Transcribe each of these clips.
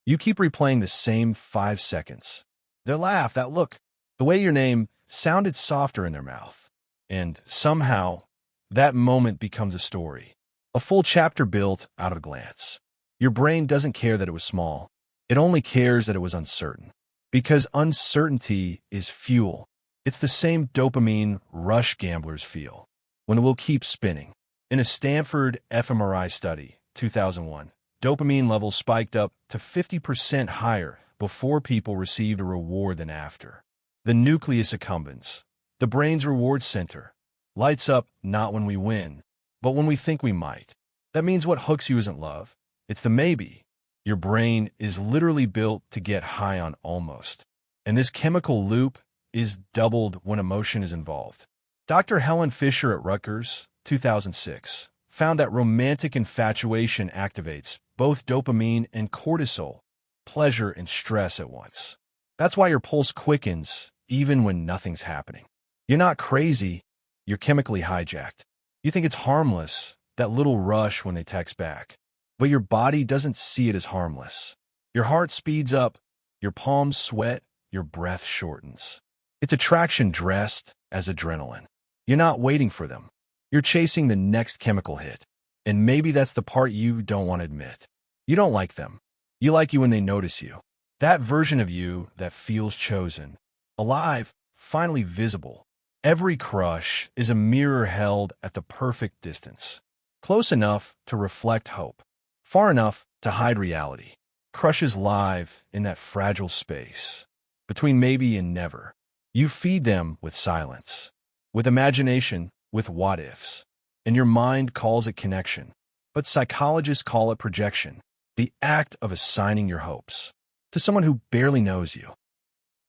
You keep replaying the same 5 seconds. Their laugh, that look, the way your name sounded softer in their mouth. And somehow, that moment becomes a story. A full chapter built out of a glance. Your brain doesn't care that it was small. It only cares that it was uncertain. Because uncertainty is fuel. It's the same dopamine rush gamblers feel when the wheel keeps spinning. In a Stanford fMRI study, 2001, dopamine levels spiked up to 50% higher before people received a reward than after. The nucleus accumbens, the brain's reward center, lights up not when we win, but when we think we might. That means what hooks you isn't love. It's the maybe. Your brain is literally built to get high on almost. And this chemical loop is doubled when emotion is involved. Dr. Helen Fisher at Rutgers, 2006, found that romantic infatuation activates both dopamine and cortisol, pleasure and stress at once. That's why your pulse quickens even when nothing's happening. You're not crazy, you're chemically hijacked. You think it's harmless, that little rush when they text back. But your body doesn't see it as harmless. Your heart speeds up, your palms sweat, your breath shortens. It's attraction dressed as adrenaline. You're not waiting for them. You're chasing the next chemical hit. And maybe that's the part you don't want to admit. You don't like them. You like you when they notice you. That version of you that feels chosen, alive, finally visible. Every crush is a mirror held at the perfect distance. Close enough to reflect hope. Far enough to hide reality. Crushes live in that fragile space. Between maybe and never. You feed them with silence. With imagination, with what-ifs. And your mind calls it connection. But psychologists call it projection. The act of assigning your hopes to someone who barely knows you.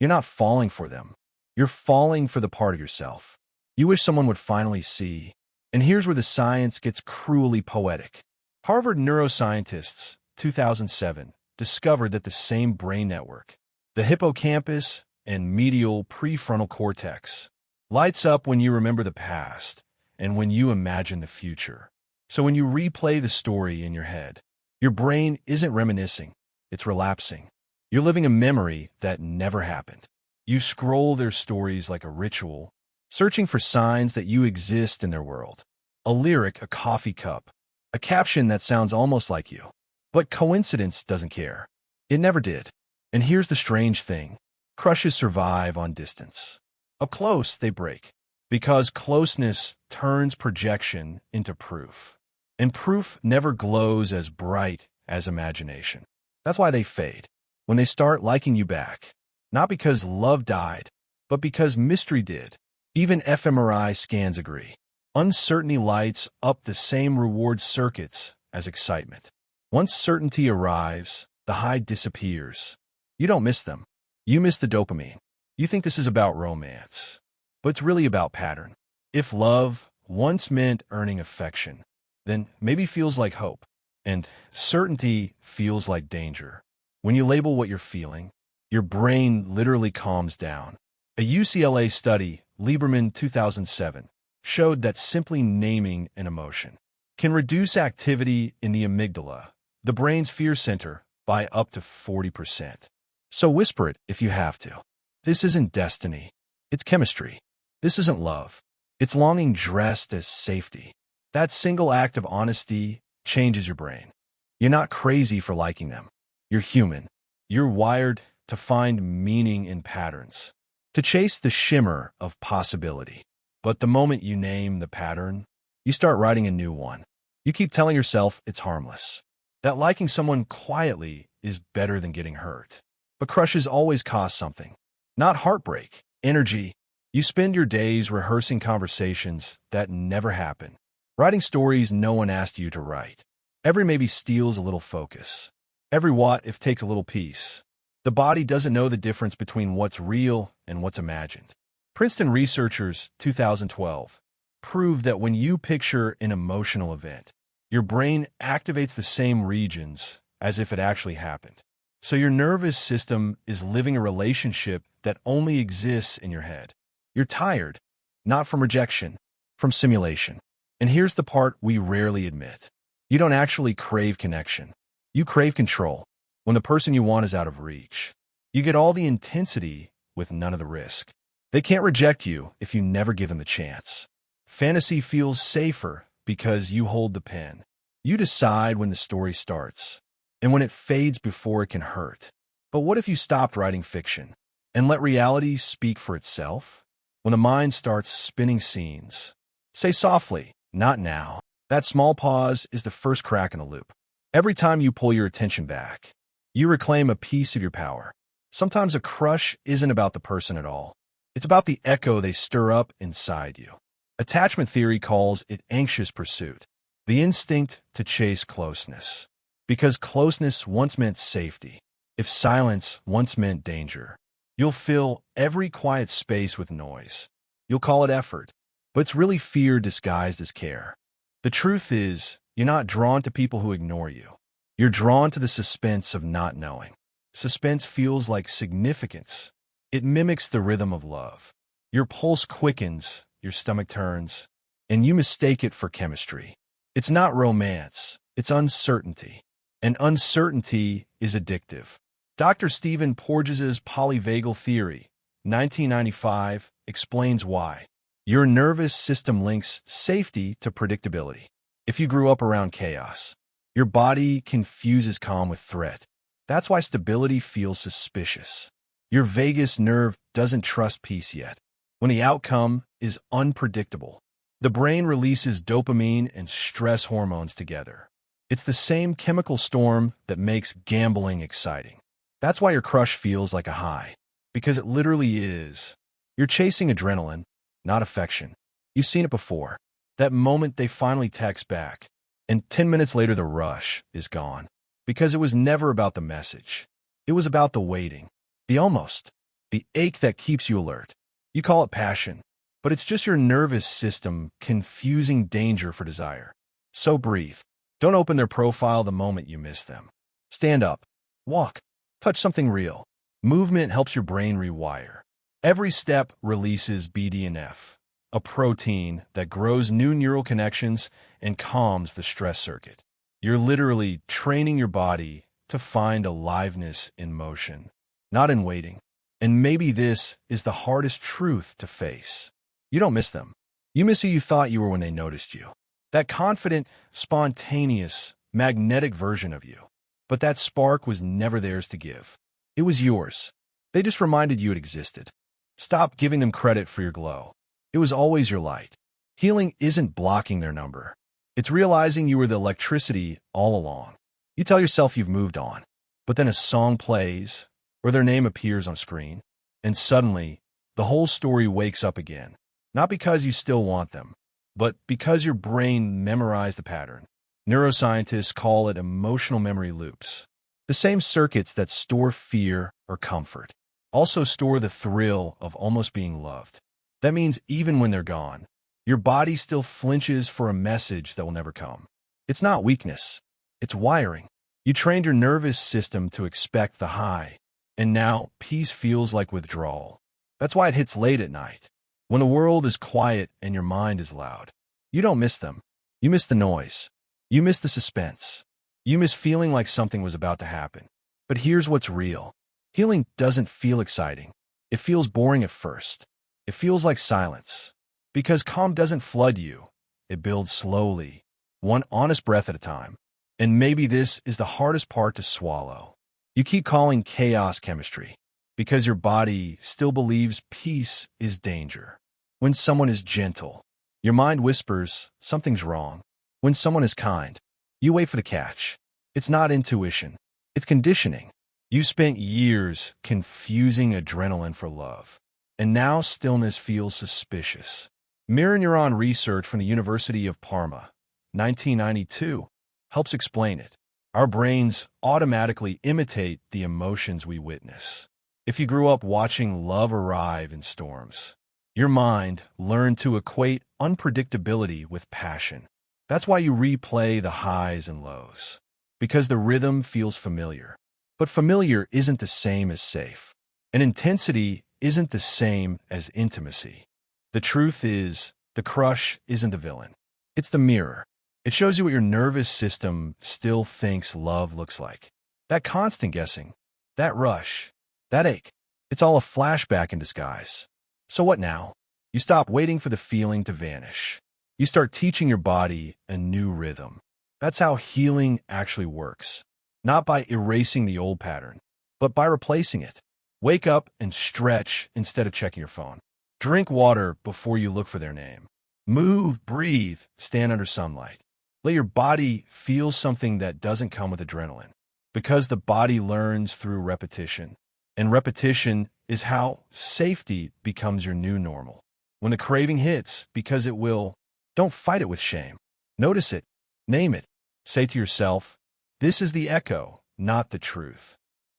You're not falling for them. You're falling for the part of yourself you wish someone would finally see. And here's where the science gets cruelly poetic. Harvard neuroscientists, 2007, discovered that the same brain network, the hippocampus and medial prefrontal cortex, lights up when you remember the past and when you imagine the future. So when you replay the story in your head, your brain isn't reminiscing, it's relapsing. You're living a memory that never happened. You scroll their stories like a ritual, searching for signs that you exist in their world. A lyric, a coffee cup, a caption that sounds almost like you. But coincidence doesn't care. It never did. And here's the strange thing. Crushes survive on distance. Up close, they break. Because closeness turns projection into proof. And proof never glows as bright as imagination. That's why they fade. When they start liking you back. Not because love died, but because mystery did. Even fMRI scans agree. Uncertainty lights up the same reward circuits as excitement. Once certainty arrives, the high disappears. You don't miss them. You miss the dopamine. You think this is about romance, but it's really about pattern. If love once meant earning affection, then maybe feels like hope, and certainty feels like danger. When you label what you're feeling, your brain literally calms down. A UCLA study, Lieberman 2007, showed that simply naming an emotion can reduce activity in the amygdala, the brain's fear center, by up to 40%. So whisper it if you have to. This isn't destiny. It's chemistry. This isn't love. It's longing dressed as safety. That single act of honesty changes your brain. You're not crazy for liking them. You're human. You're wired to find meaning in patterns, to chase the shimmer of possibility. But the moment you name the pattern, you start writing a new one. You keep telling yourself it's harmless, that liking someone quietly is better than getting hurt. But crushes always cost something. Not heartbreak, energy. You spend your days rehearsing conversations that never happen, writing stories no one asked you to write. Every maybe steals a little focus. Every what if takes a little piece. The body doesn't know the difference between what's real and what's imagined. Princeton researchers, 2012, proved that when you picture an emotional event, your brain activates the same regions as if it actually happened. So your nervous system is living a relationship that only exists in your head. You're tired, not from rejection, from simulation. And here's the part we rarely admit. You don't actually crave connection. You crave control. when the person you want is out of reach. You get all the intensity with none of the risk. They can't reject you if you never give them the chance. Fantasy feels safer because you hold the pen. You decide when the story starts and when it fades before it can hurt. But what if you stopped writing fiction and let reality speak for itself? When the mind starts spinning scenes, say softly, "Not now." That small pause is the first crack in the loop. Every time you pull your attention back, you reclaim a piece of your power. Sometimes a crush isn't about the person at all. It's about the echo they stir up inside you. Attachment theory calls it anxious pursuit, the instinct to chase closeness. Because closeness once meant safety. If silence once meant danger, you'll fill every quiet space with noise. You'll call it effort, but it's really fear disguised as care. The truth is, you're not drawn to people who ignore you. You're drawn to the suspense of not knowing. Suspense feels like significance. It mimics the rhythm of love. Your pulse quickens, your stomach turns, and you mistake it for chemistry. It's not romance, it's uncertainty. And uncertainty is addictive. Dr. Stephen Porges's polyvagal theory, 1995, explains why. Your nervous system links safety to predictability. If you grew up around chaos, your body confuses calm with threat. That's why stability feels suspicious. Your vagus nerve doesn't trust peace yet. When the outcome is unpredictable, the brain releases dopamine and stress hormones together. It's the same chemical storm that makes gambling exciting. That's why your crush feels like a high, because it literally is. You're chasing adrenaline, not affection. You've seen it before. That moment they finally text back, and 10 minutes later the rush is gone. Because it was never about the message. It was about the waiting, the almost, the ache that keeps you alert. You call it passion, but it's just your nervous system confusing danger for desire. So breathe. Don't open their profile the moment you miss them. Stand up, walk, touch something real. Movement helps your brain rewire. Every step releases BDNF, a protein that grows new neural connections and calms the stress circuit. You're literally training your body to find aliveness in motion, not in waiting. And maybe this is the hardest truth to face. You don't miss them. You miss who you thought you were when they noticed you. That confident, spontaneous, magnetic version of you. But that spark was never theirs to give. It was yours. They just reminded you it existed. Stop giving them credit for your glow. It was always your light. Healing isn't blocking their number. It's realizing you were the electricity all along. You tell yourself you've moved on, but then a song plays, or their name appears on screen, and suddenly, the whole story wakes up again. Not because you still want them, but because your brain memorized the pattern. Neuroscientists call it emotional memory loops. The same circuits that store fear or comfort also store the thrill of almost being loved. That means even when they're gone, your body still flinches for a message that will never come. It's not weakness. It's wiring. You trained your nervous system to expect the high, and now peace feels like withdrawal. That's why it hits late at night. When the world is quiet and your mind is loud, you don't miss them. You miss the noise. You miss the suspense. You miss feeling like something was about to happen. But here's what's real. Healing doesn't feel exciting. It feels boring at first. It feels like silence. Because calm doesn't flood you. It builds slowly, one honest breath at a time. And maybe this is the hardest part to swallow. You keep calling chaos chemistry, because your body still believes peace is danger. When someone is gentle, your mind whispers something's wrong. When someone is kind, you wait for the catch. It's not intuition. It's conditioning. You spent years confusing adrenaline for love, and now stillness feels suspicious. Mirror neuron research from the University of Parma, 1992, helps explain it. Our brains automatically imitate the emotions we witness. If you grew up watching love arrive in storms, your mind learned to equate unpredictability with passion. That's why you replay the highs and lows, because the rhythm feels familiar. But familiar isn't the same as safe, and intensity isn't the same as intimacy. The truth is, the crush isn't the villain. It's the mirror. It shows you what your nervous system still thinks love looks like. That constant guessing, that rush, that ache, it's all a flashback in disguise. So what now? You stop waiting for the feeling to vanish. You start teaching your body a new rhythm. That's how healing actually works. Not by erasing the old pattern, but by replacing it. Wake up and stretch instead of checking your phone. Drink water before you look for their name. Move, breathe, stand under sunlight. Let your body feel something that doesn't come with adrenaline. Because the body learns through repetition. And repetition is how safety becomes your new normal. When the craving hits, because it will, don't fight it with shame. Notice it. Name it. Say to yourself, this is the echo, not the truth.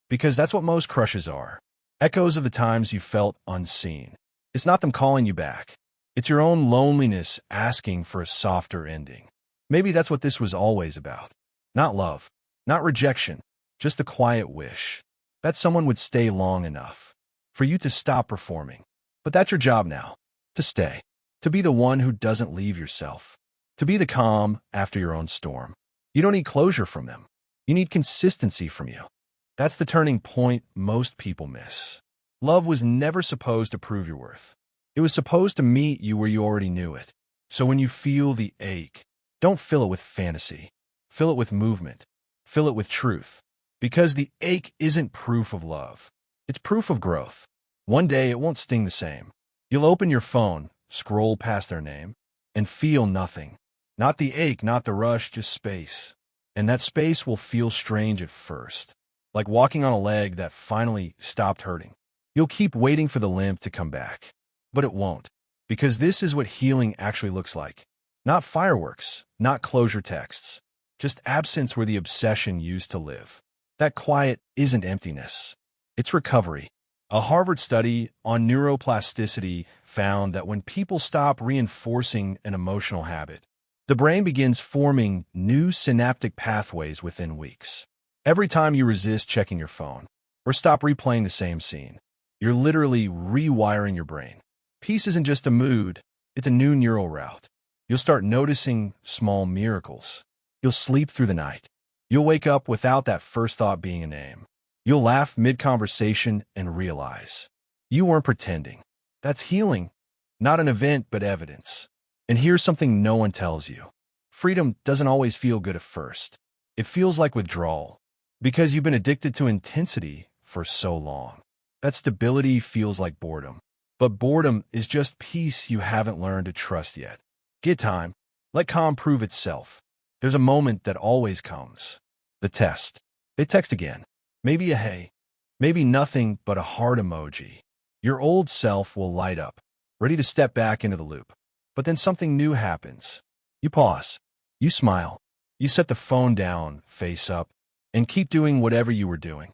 Because that's what most crushes are. Echoes of the times you felt unseen. It's not them calling you back. It's your own loneliness asking for a softer ending. Maybe that's what this was always about. Not love, not rejection, just the quiet wish that someone would stay long enough for you to stop performing. But that's your job now, to stay, to be the one who doesn't leave yourself, to be the calm after your own storm. You don't need closure from them. You need consistency from you. That's the turning point most people miss. Love was never supposed to prove your worth. It was supposed to meet you where you already knew it. So when you feel the ache, don't fill it with fantasy. Fill it with movement. Fill it with truth. Because the ache isn't proof of love. It's proof of growth. One day it won't sting the same. You'll open your phone, scroll past their name, and feel nothing. Not the ache, not the rush, just space. And that space will feel strange at first, like walking on a leg that finally stopped hurting. You'll keep waiting for the limp to come back. But it won't. Because this is what healing actually looks like. Not fireworks, not closure texts. Just absence where the obsession used to live. That quiet isn't emptiness. It's recovery. A Harvard study on neuroplasticity found that when people stop reinforcing an emotional habit, the brain begins forming new synaptic pathways within weeks. Every time you resist checking your phone or stop replaying the same scene, you're literally rewiring your brain. Peace isn't just a mood, it's a new neural route. You'll start noticing small miracles. You'll sleep through the night. You'll wake up without that first thought being a name. You'll laugh mid-conversation and realize you weren't pretending. That's healing, not an event, but evidence. And here's something no one tells you. Freedom doesn't always feel good at first. It feels like withdrawal, because you've been addicted to intensity for so long. That stability feels like boredom. But boredom is just peace you haven't learned to trust yet. Get time. Let calm prove itself. There's a moment that always comes. The test. They text again. Maybe a hey. Maybe nothing but a heart emoji. Your old self will light up, ready to step back into the loop. But then something new happens. You pause. You smile. You set the phone down, face up, and keep doing whatever you were doing.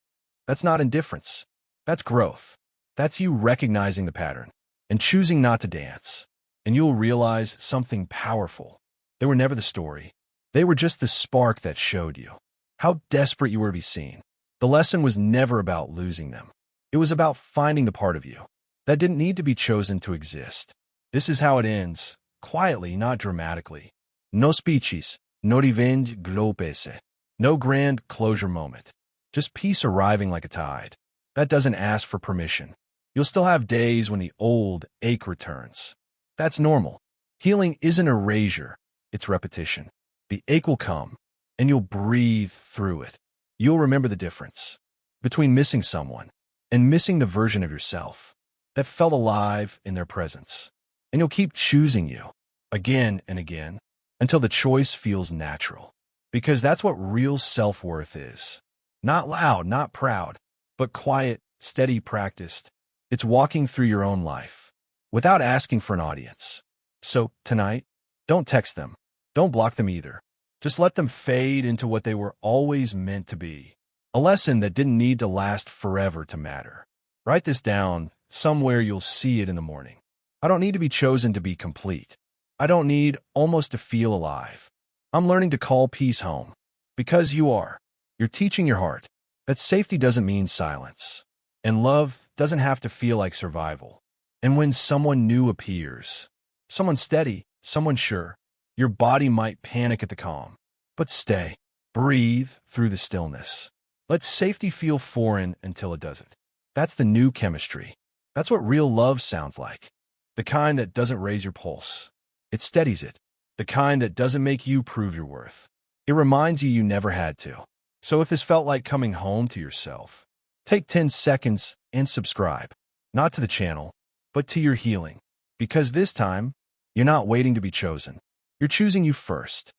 That's not indifference. That's growth. That's you recognizing the pattern and choosing not to dance. And you'll realize something powerful. They were never the story. They were just the spark that showed you how desperate you were to be seen. The lesson was never about losing them. It was about finding the part of you that didn't need to be chosen to exist. This is how it ends, quietly, not dramatically. No speeches, no revenge globese, no grand closure moment. Just peace arriving like a tide. That doesn't ask for permission. You'll still have days when the old ache returns. That's normal. Healing isn't erasure, it's repetition. The ache will come, and you'll breathe through it. You'll remember the difference between missing someone and missing the version of yourself that felt alive in their presence. And you'll keep choosing you again and again until the choice feels natural. Because that's what real self-worth is. Not loud, not proud, but quiet, steady, practiced. It's walking through your own life without asking for an audience. So tonight, don't text them. Don't block them either. Just let them fade into what they were always meant to be. A lesson that didn't need to last forever to matter. Write this down. Somewhere you'll see it in the morning. I don't need to be chosen to be complete. I don't need almost to feel alive. I'm learning to call peace home. Because you are. You're teaching your heart that safety doesn't mean silence. And love doesn't have to feel like survival. And when someone new appears, someone steady, someone sure, your body might panic at the calm. But stay. Breathe through the stillness. Let safety feel foreign until it doesn't. That's the new chemistry. That's what real love sounds like. The kind that doesn't raise your pulse. It steadies it. The kind that doesn't make you prove your worth. It reminds you never had to. So if this felt like coming home to yourself, take 10 seconds and subscribe. Not to the channel, but to your healing. Because this time, you're not waiting to be chosen. You're choosing you first.